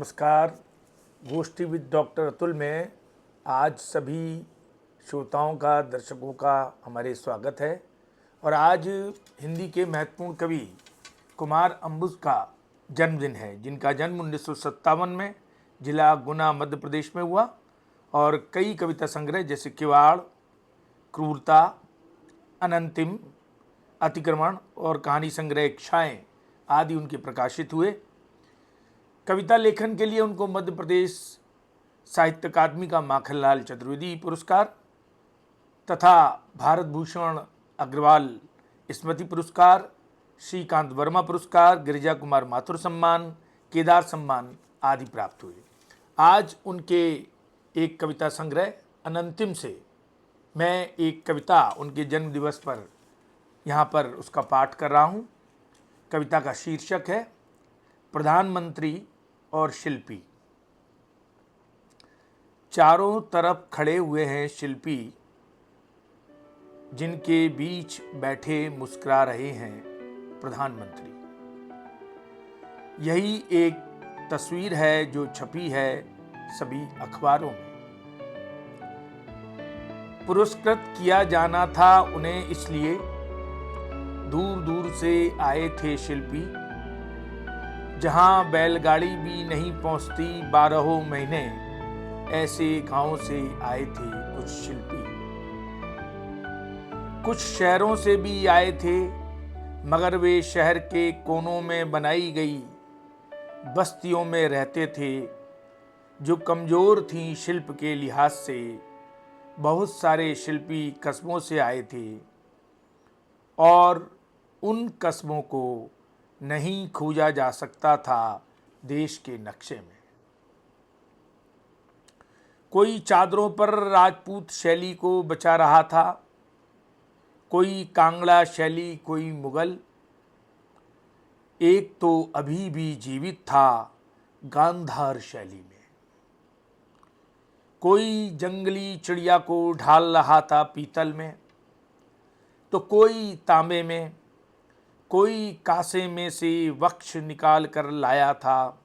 नमस्कार। गोष्ठी with doctor Atul में आज सभी श्रोताओं का, दर्शकों का हमारे स्वागत है। और आज हिंदी के महत्वपूर्ण कवि कुमार अंबुज का जन्मदिन है, जिनका जन्म 1957 में जिला गुना मध्य प्रदेश में हुआ। और कई कविता संग्रह जैसे किवाड़, क्रूरता, अनंतिम, अतिक्रमण और कहानी संग्रह इच्छाएं आदि उनके प्रकाशित हुए। कविता लेखन के लिए उनको मध्य प्रदेश साहित्य अकादमी का माखनलाल चतुर्वेदी पुरस्कार तथा भारत भूषण अग्रवाल स्मृति पुरस्कार, श्रीकांत वर्मा पुरस्कार, गिरिजा कुमार माथुर सम्मान, केदार सम्मान आदि प्राप्त हुए। आज उनके एक कविता संग्रह अनंतिम से मैं एक कविता उनके जन्म दिवस पर यहाँ पर उसका पाठ कर रहा हूँ। कविता का शीर्षक है प्रधानमंत्री और शिल्पी। चारों तरफ खड़े हुए हैं शिल्पी, जिनके बीच बैठे मुस्कुरा रहे हैं प्रधानमंत्री। यही एक तस्वीर है जो छपी है सभी अखबारों में। पुरस्कृत किया जाना था उन्हें, इसलिए दूर दूर से आए थे शिल्पी। जहां बैलगाड़ी भी नहीं पहुंचती 12 महीने, ऐसे गांव से आए थे कुछ शिल्पी। कुछ शहरों से भी आए थे, मगर वे शहर के कोनों में बनाई गई बस्तियों में रहते थे, जो कमजोर थीं शिल्प के लिहाज से। बहुत सारे शिल्पी कस्बों से आए थे और उन कस्बों को नहीं खोजा जा सकता था देश के नक्शे में। कोई चादरों पर राजपूत शैली को बचा रहा था, कोई कांगड़ा शैली, कोई मुगल। एक तो अभी भी जीवित था गांधार शैली में। कोई जंगली चिड़िया को ढाल रहा था पीतल में, तो कोई तांबे में, कोई कासे में से वक्ष निकाल कर लाया था।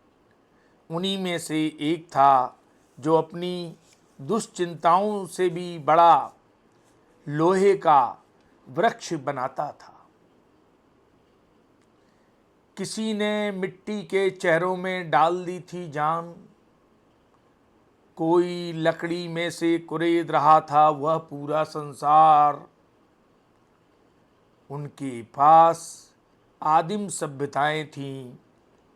उन्हीं में से एक था जो अपनी दुश्चिंताओं से भी बड़ा लोहे का वृक्ष बनाता था। किसी ने मिट्टी के चेहरों में डाल दी थी जान, कोई लकड़ी में से कुरेद रहा था वह पूरा संसार। उनके पास आदिम सभ्यताएं थीं,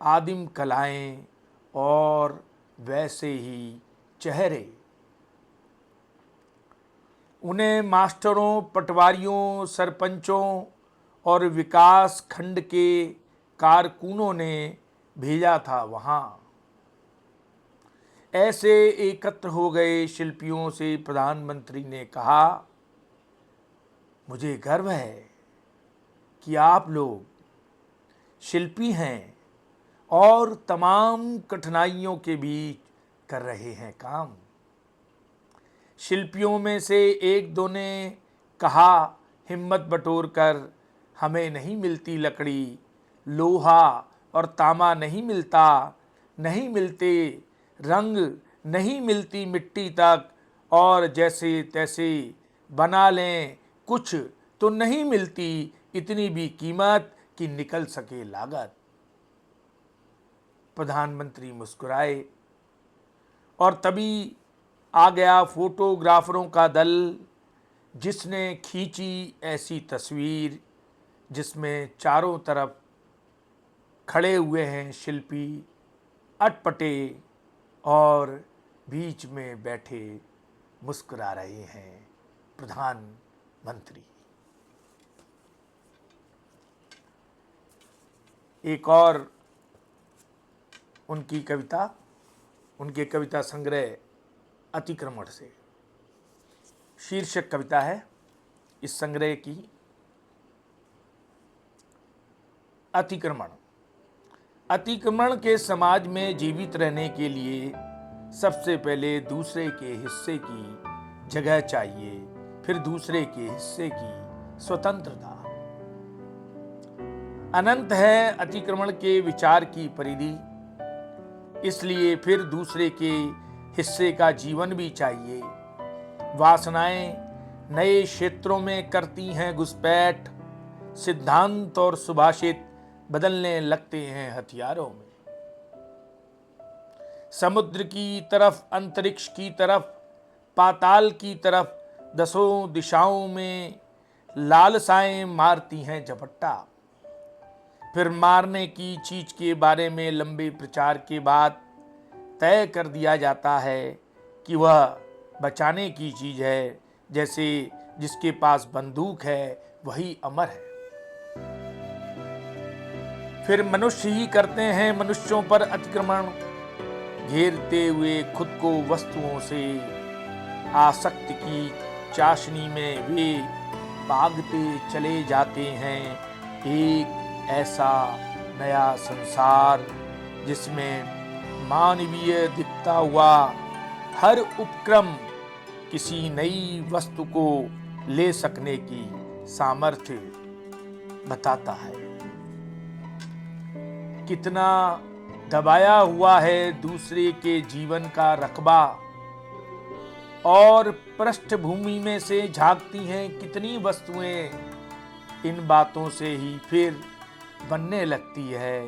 आदिम कलाएं और वैसे ही चेहरे। उन्हें मास्टरों, पटवारियों, सरपंचों और विकास खंड के कारकुनों ने भेजा था वहाँ। ऐसे एकत्र हो गए शिल्पियों से प्रधानमंत्री ने कहा, मुझे गर्व है कि आप लोग शिल्पी हैं और तमाम कठिनाइयों के बीच कर रहे हैं काम। शिल्पियों में से एक दो ने कहा हिम्मत बटोर कर, हमें नहीं मिलती लकड़ी, लोहा और तांबा नहीं मिलता, नहीं मिलते रंग, नहीं मिलती मिट्टी तक, और जैसे तैसे बना लें कुछ तो नहीं मिलती इतनी भी कीमत कि निकल सके लागत। प्रधानमंत्री मुस्कुराए और तभी आ गया फोटोग्राफरों का दल, जिसने खींची ऐसी तस्वीर जिसमें चारों तरफ खड़े हुए हैं शिल्पी, अटपटे और बीच में बैठे मुस्कुरा रहे हैं प्रधानमंत्री। एक और उनकी कविता, उनके कविता संग्रह अतिक्रमण से शीर्षक कविता है इस संग्रह की अतिक्रमण। अतिक्रमण के समाज में जीवित रहने के लिए सबसे पहले दूसरे के हिस्से की जगह चाहिए, फिर दूसरे के हिस्से की स्वतंत्रता। अनंत है अतिक्रमण के विचार की परिधि। इसलिए फिर दूसरे के हिस्से का जीवन भी चाहिए। वासनाएं नए क्षेत्रों में करती हैं घुसपैठ, सिद्धांत और सुभाषित बदलने लगते हैं हथियारों में। समुद्र की तरफ, अंतरिक्ष की तरफ, पाताल की तरफ, दसों दिशाओं में लालसाएं मारती हैं झपट्टा। फिर मारने की चीज के बारे में लंबे प्रचार के बाद तय कर दिया जाता है कि वह बचाने की चीज है, जैसे जिसके पास बंदूक है वही अमर है। फिर मनुष्य ही करते हैं मनुष्यों पर अतिक्रमण, घेरते हुए खुद को वस्तुओं से। आसक्ति की चाशनी में वे भागते चले जाते हैं एक ऐसा नया संसार जिसमें मानवीय दिखता हुआ हर उपक्रम किसी नई वस्तु को ले सकने की सामर्थ्य बताता है। कितना दबाया हुआ है दूसरे के जीवन का रकबा, और पृष्ठभूमि में से झांकती हैं कितनी वस्तुएं। इन बातों से ही फिर बनने लगती है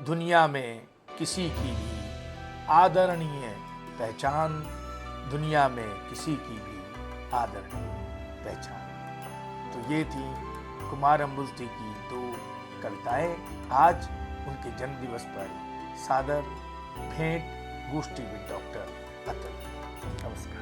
दुनिया में किसी की भी आदरणीय पहचान, दुनिया में किसी की भी आदरणीय पहचान। तो ये थी कुमार अंबुस्ती की 2 कविताएं। आज उनके जन्मदिवस पर सादर भेंट गोष्ठी विद डॉक्टर अतुल। नमस्कार।